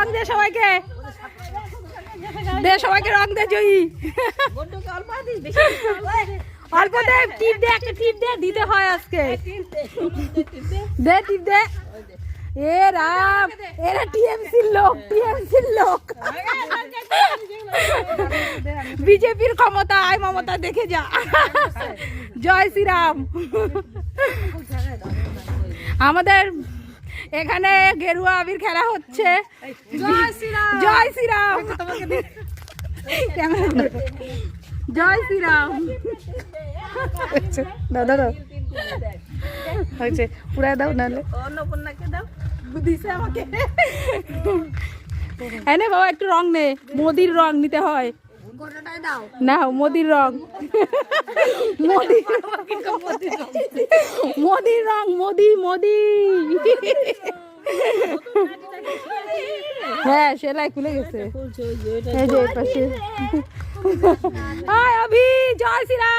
রং দে সবাইকে, দে সবাইকে রং দে জয়ী। অল্প দে, টিপ দে, একটা টিপ দে, দিতে হয় আজকে। দে টিপ দে। এ রাম, এরা টিএমসির লোক, টিএমসির লোক। বিজেপির ক্ষমতায় মমতা দেখে যা। জয় শ্রীরাম। আমাদের এখানে গেরুয়া আবির খেলা হচ্ছে। জয় শ্রীরাম, জয় শ্রীরাম, জয় শ্রীরাম। দাদা দাও হয়েছে, পুরাই দাও, নাহলে অন্নপূর্ণাকে দাও, দিছে আমাকে। এনে বাবা একটু রং নে, মোদির রং নিতে হয়। না মোদির রং, মোদির রং, মোদি মোদি। হ্যাঁ সেলাই খুলে গেছে। এই যে পাশে। আয় অভি, জয় শ্রীরাম।